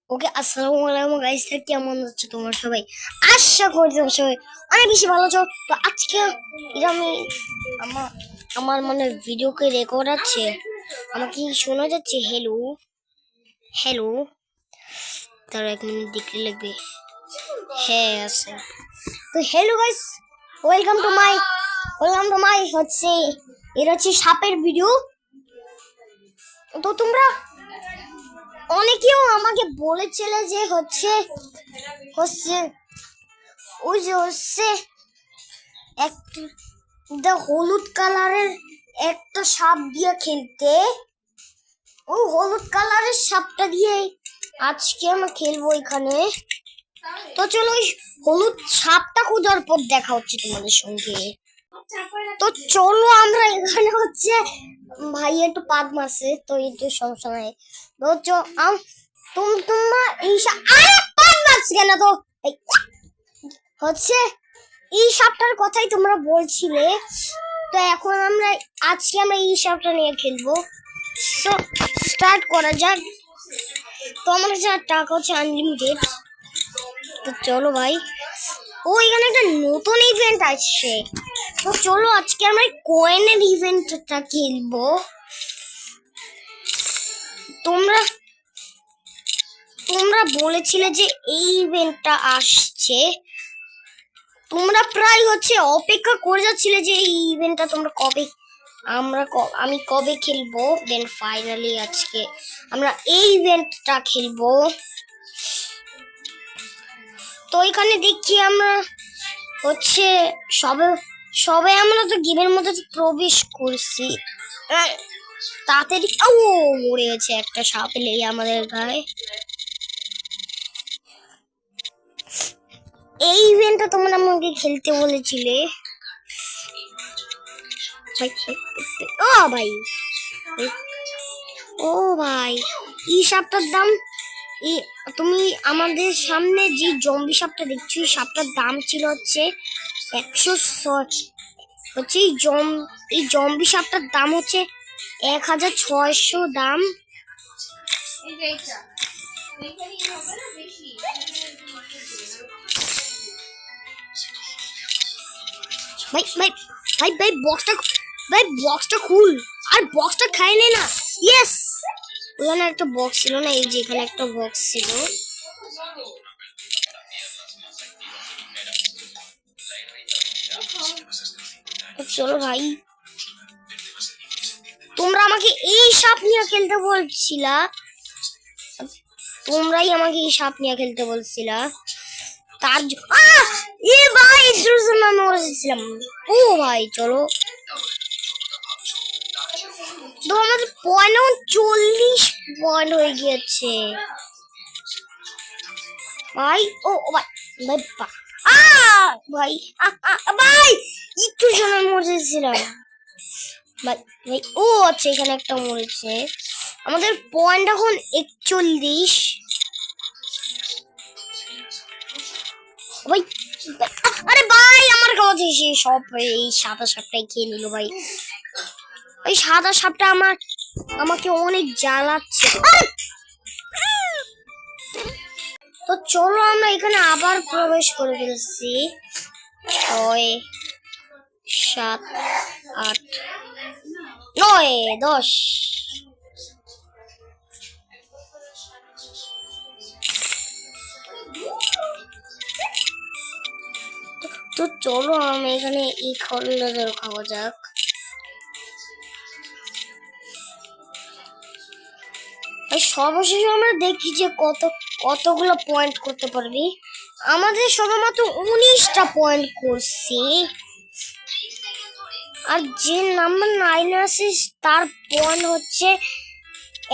ওকে, আসসালামু আলাইকুম গাইস, কেমন আছো তোমরা সবাই? আশা করি তোমরা সবাই অনেক বেশি ভালো আছো। তো আজকে এটা আমি আমার আমার মানে ভিডিওকে রেকর্ড আছে, আমাকে শোনা যাচ্ছে? হ্যালো হ্যালো, তার 1 মিনিট দেখলে লাগবে। হ্যাঁ আছে। তো hello guys, welcome to my হচ্ছে, এটা হচ্ছে সাপের ভিডিও। তো তোমরা অনেকেও আমাকে বলেছিলে যে হচ্ছে হচ্ছে ওই যে হচ্ছে একটা হলুদ কালারের একটা সাপ দিয়ে খেলতে। ওই হলুদ কালারের সাপটা দিয়ে আজকে আমরা খেলবো এখানে। তো চলো ওই হলুদ সাপটা খোঁজার পর দেখা হচ্ছে তোমাদের সঙ্গে। তো চলো আমরা এখানে হচ্ছে ভাই একটু পাদ মারছে, তো একটু সমস্যা নাই। তো তোমরা আরে পাদ মারছে কেন? তো হচ্ছে এই সাপটার কথাই তোমরা বলছিলে, তো এখন আজকে আমরা এই সাপটা নিয়ে খেলবো। তো স্টার্ট করা যাক। তো আমার কাছে টাকা হচ্ছে আনলিমিটেড। তো চলো ভাই, ও এখানে একটা নতুন ইভেন্ট আসছে। তো চলো আজকে আমরা কয়েনের ইভেন্টটা খেলবো। তোমরা তোমরা বলেছিলে যে এই ইভেন্টটা আসছে, তোমরা প্রায় হচ্ছে অপেক্ষা করে যাচ্ছিলে যে এই ইভেন্টটা তোমরা আমি কবে খেলবো। দেন ফাইনালি আজকে আমরা এই ইভেন্টটা খেলবো। তো এখানে দেখছি আমরা হচ্ছে সবে সবে আমরা তো গেমের মধ্যে প্রবেশ করছি। তাড়াতাড়ি মরে গেছে একটা সাপ এলেই আমাদের গায়ে। এই ইভেন্টটা তোমরা আমাকে খেলতে বলেছিলে। ও ভাই, ও ভাই, এই সাপটার দাম, তুমি আমাদের সামনে যে জম্বি সাপটা দেখছো, এই সাপটার দাম ছিল হচ্ছে 106। হচ্ছে এই জম্বি সাপটার দাম হচ্ছে 1600 দাম। ভাই ভাই ভাই ভাই বক্সটা খুল, আর বক্সটা খায় না। ইয়েস, ওখানে একটা বক্স ছিল না, এই যে এখানে একটা বক্স ছিল। চলো ভাই, তোমরা আমাকে এই সাপ নিয়ে খেলতে বলছিলা, তোমরাই আমাকে এই সাপ নিয়ে খেলতে বলছিলা। তার ভাই ও ভাই চলো। তো আমাদের পয়েন্ট 40 পয়েন্ট হয়ে গিয়েছে ভাই। ও ভাই ভাই ভাই ভাই একটু সময় মরেছিলাম ভাই ভাই। ও আচ্ছা, এখানে একটা মরেছে। আমাদের পয়েন্ট এখন 41 ভাই। আরে ভাই আমার কাছে সব এই সাদা সাপটাই খেয়ে নিল ভাই। ওই সাদা সাপটা আমাকে অনেক জ্বালাচ্ছে। তো চলো আমরা এখানে আবার প্রবেশ করে ফেলছি। 6 7 8 9 10। তো চলো আমি এখানে এই খন্ডটা খাওয়া যাক। সর্বশেষে আমরা দেখি যে কতগুলো পয়েন্ট করতে পারবি। আমাদের সবেমাত্র 19টা পয়েন্ট করছি, আর যে নাম্বার 9 আছে তার পয়েন্ট হচ্ছে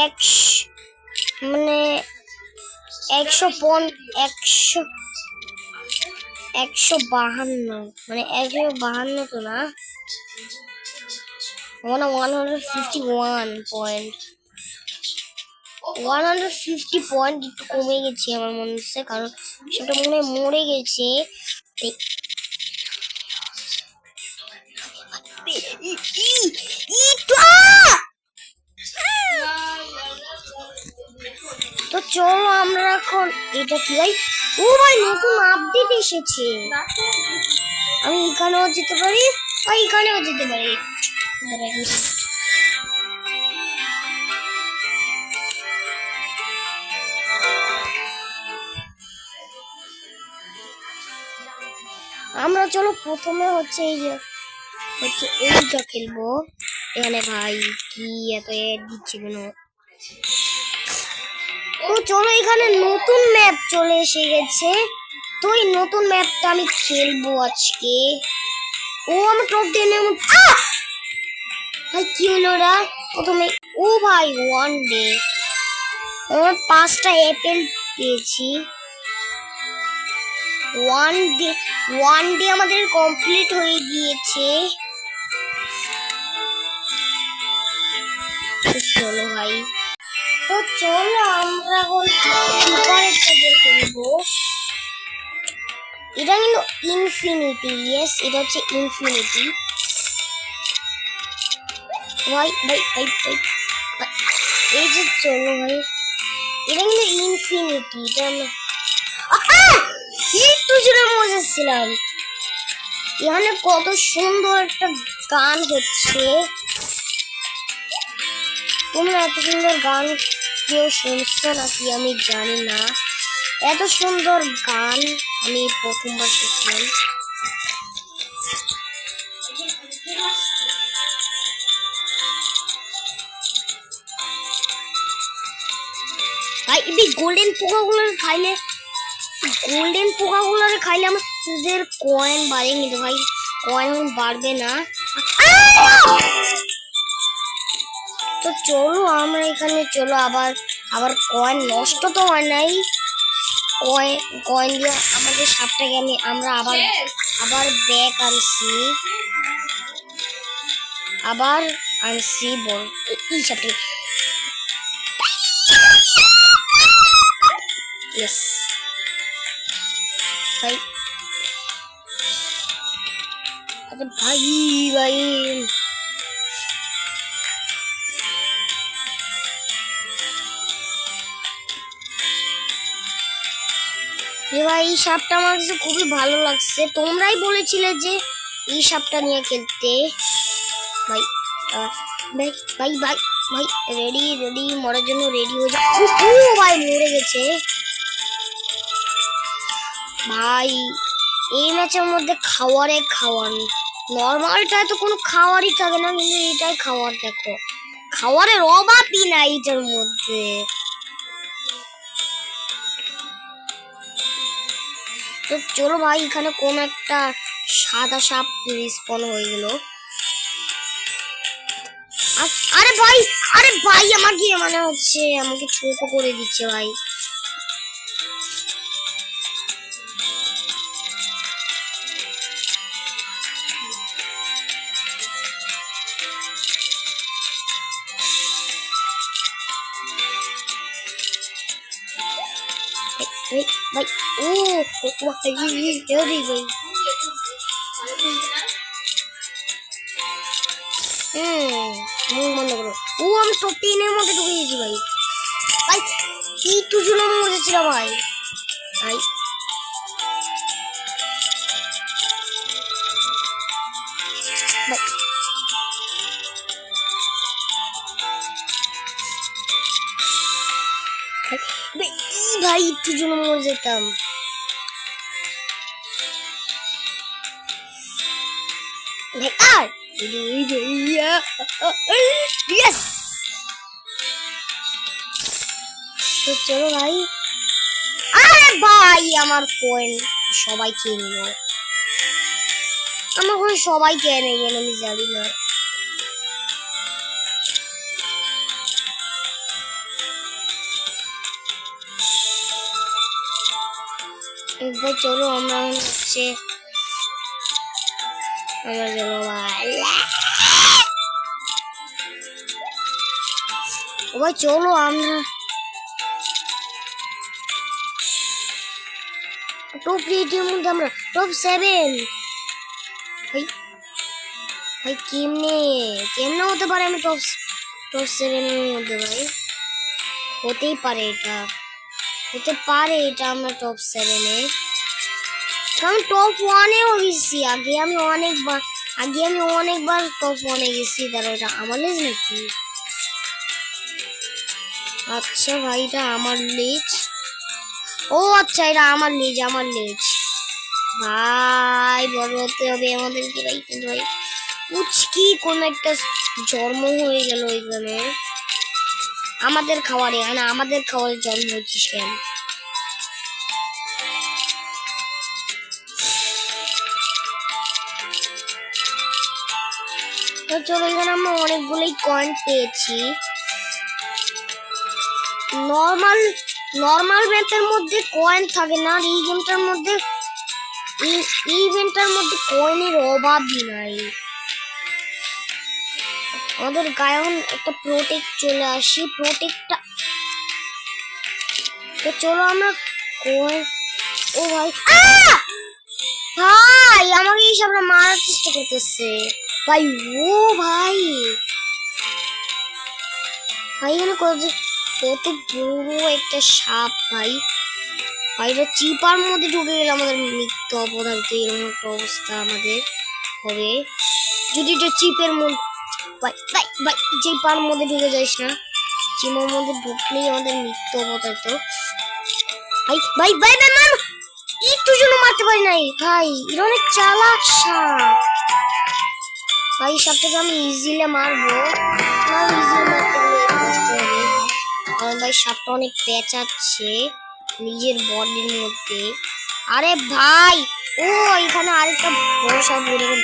100, মানে 152, মানে 152 তো না, 151 পয়েন্ট। 150 পয়েন্ট একটু কমে গেছে আমার মনে হচ্ছে, কারণ সেটা মনে হয় মরে গেছে। তো চলো আমরা এখন এটা কি ভাই, ও ভাই নতুন আপডেট এসেছে, আমি এখানেও যেতে পারি ভাই, এখানেও যেতে পারি। আমরা চলো প্রথমে হচ্ছে এই যে হচ্ছে এইটা খেলবো। এখানে ভাই কি এত এড দিচ্ছে কেন? তো চলো এখানে নতুন ম্যাপ চলে এসে গেছে, তো এই নতুন ম্যাপটা আমি খেলবো আজকে। ও আমার টপ 10 এর মধ্যে ভাই কি হলো ওরা প্রথমে? ও ভাই ওয়ান ডে আমার 5টা অ্যাপেল পেয়েছি। ওয়ান ডে আমাদের কমপ্লিট হয়ে গিয়েছে। চলো ভাই, তো চলো আমরা এখন সুপারটা দিয়ে খেলবো। এটা কিন্তু ইনফিনিটি, ইয়েস এটা হচ্ছে ইনফিনিটি। ভাই ভাই ভাই ভাই এই যে চলো ভাই, এটা কিন্তু ইনফিনিটি, এটা একটু জোরে মজেছিলাম। এখানে কত সুন্দর একটা গান হচ্ছে, তোমরা এত সুন্দর গান কেউ শুনছো নাকি আমি জানি না, এত সুন্দর গান আমি প্রথমবার শুনলাম। ভাই এই গোল্ডেন পোকাগুলোর খাইলে, আমাদের কয়েন বাড়ে, কিন্তু ভাই কয়েন বাড়বে না। তো চলো আমরা এখানে চলো আবার কয়েন নষ্ট তো হয় নাই, কয়েন দিয়ে আমাদের সাপটাকে আমরা আবার ব্যাক আনছি বল এই সাপটা। ইয়েস ভাই, আরে ভাই ভাই ভাই এই সাপটা আমার কাছে খুবই ভালো লাগছে, তোমরাই বলেছিলে যে এই সাপটা নিয়ে খেলতে। ভাই ভাই ভাই ভাই ভাই রেডি মরার জন্য রেডি হয়ে যা। ভাই মরে গেছে ভাই। এই ম্যাচের মধ্যে খাওয়ার নর্মালটায় তো কোনো খাওয়ারই থাকে না, কিন্তু এটাই খাওয়ার, দেখো খাওয়ারের অভাবই নাই এটার মধ্যে। তো চলো ভাই এখানে কোন একটা সাদা সাপ রিস্পন হয়ে গেল। আরে ভাই আমাকে মানে হচ্ছে আমাকে ছোট করে দিচ্ছে ভাই। ভাই ও ভাই ভাই মুখ বন্ধ করো। ও আমি টপ 10 এর মধ্যে ঢুকে গেছি ভাই। ভাই একটু জন্য মরেছিলাম ভাই। ভাই ভাই একটু জন্য মরে যেতাম। আর ইয়েস, তো চলো ভাই। আরে ভাই আমার কয়েন সবাই খেয়ে নিল, আমার কয়েন সবাই খেয়ে নিয়ে গেল, আমি জানি না। একবার চলো আমরা হচ্ছে আমরা চলো ভাই চলো আমরা টপ 8 এর মধ্যে আমরা টপ 7। ভাই ভাই কেমনে হতে পারে আমি টপ 7 এর মধ্যে? ভাই হতেই পারে এটা। হতে পারে এটা আমরা টপ 7-এ, কারণ টপ 1-এও গেছি আগে আমি অনেকবার টপ 1-এ গেছি। দাঁড়া, এটা আমার লেজ নাকি? আচ্ছা ভাই, এটা আমার লেজ। ও আচ্ছা, এটা আমার লেজ। ভাই বড় হতে হবে আমাদেরকে ভাই, কিন্তু ভাই উচকি কোন একটা জন্ম হয়ে গেল এখানে আমাদের খাবারে, জন্ম হচ্ছিস কেন? তো চলো, এখানে আমরা অনেকগুলোই কয়েন পেয়েছি। নর্মাল ম্যাপের মধ্যে কয়েন থাকে না, আর এই গেমটার মধ্যে কয়েনের অভাবই নাই। আমাদের গায়ে এখন একটা প্রোটেক্ট চলে আসি, প্রোটেক্টটা। তো চলো আমরা কয়েন। ও ভাই, ভাই আমাকে এই সবটা মারার চেষ্টা করতেছে ভাই। ও ভাই, এখানে কত বড় একটা সাপ ভাই। ভাইটা চিপার মধ্যে ঢুকে গেলে আমাদের মৃত্যু অপদার্থ, এরকম একটা অবস্থা আমাদের হবে যদি এটা চিপের মধ্যে। ভাই ভাই ভাই, চিপার মধ্যে ঢুকে যাইস না, চিপার মধ্যে ঢুকলেই আমাদের মৃত্যু অপদার্থ। ভাই ভাই ভাই ভাই, একটু জন্য মারতে পারি নাই ভাই, এটা অনেক চালাক সাপ ভাই। সাপটাকে আমি ইজিলি মারবো না, ইজিলি মারতে গেলে কষ্ট হবে, কারণ ভাই সাপটা অনেক পেঁচাচ্ছে নিজের বডির মধ্যে। আরে ভাই, ও এখানে আরেকটা বড় সাপ উড়ে গেল।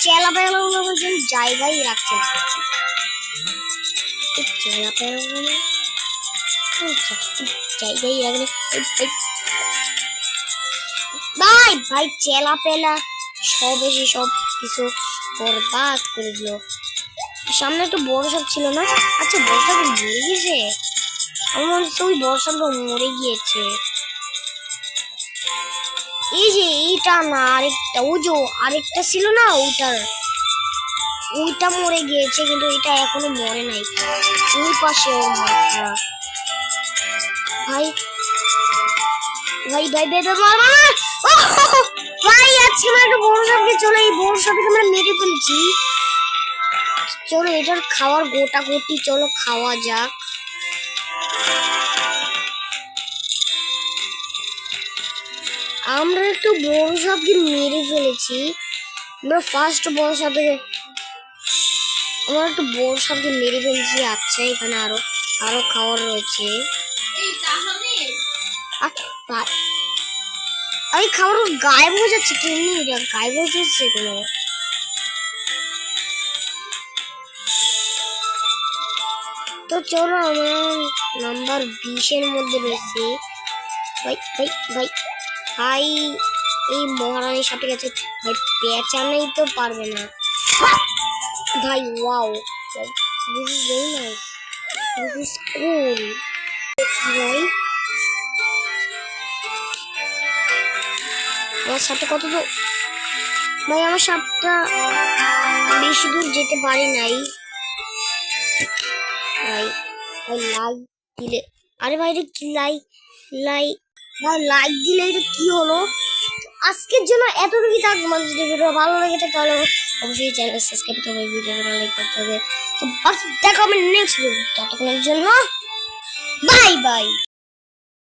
চেলা পেলা জায়গায় রাখছে না, চেলা পেলা জায়গায় রাখলে ভাই ভাই, চেলা পেলা সব এসে সব কিছু বরবাদ করে দিল। সামনে একটা বড় সাপ ছিল না? আচ্ছা, বড় সাপ মরে গেছে? আমার মনে হচ্ছে ওই বড় সাপটা মরে গিয়েছে। এই যে এইটা না, আরেকটা, ওই যে আরেকটা ছিল না, ওইটা মরে গিয়েছে, কিন্তু এটা এখনো মরে নাই। ওই পাশে ওর মাথা। ভাই ভাই ভাই ভাই ভাই, আজকে আমরা একটা বড় সাপকে, চলো এই বড় সাপকে আমরা মেরে ফেলছি। চলো এটার খাওয়ার গোটা গোটি, চলো খাওয়া যাক। আমরা একটু বড় সাপকে মেরে ফেলেছি, আমরা ফার্স্ট বড় সাপকে, আমরা একটু বড় সাপকে মেরে ফেলেছি। আচ্ছা, এখানে আরো খাওয়ার রয়েছে। আরে খাবার গায়েব হয়ে যাচ্ছে, কেমনি এটা গায়েব হয়ে যাচ্ছে কোনো? তো চলো, আমরা নাম্বার 20-এর মধ্যে রয়েছে। ভাই ভাই ভাই ভাই, এই মহারানী সাপের কাছে ভাই পেঁচানোই তো পারবে না ভাই। Wow, this is very nice, this is cool ভাই। আমার সাপটা কত দূর ভাই? আমার সাপটা বেশি দূর যেতে পারি নাই ভাই। ভাই লাইক দিলে, আরে ভাই এটা কি লাইক ভাই, লাইক দিলে এটা কি হলো? আজকের জন্য এতটুকুই থাকবে। আমাদের যদি ভিডিও ভালো লাগে থাকে তাহলে অবশ্যই চ্যানেল সাবস্ক্রাইব করতে হবে, ভিডিওটা লাইক করতে হবে। তো দেখা হবে নেক্সট ভিডিও, ততক্ষণের জন্য বাই বাই।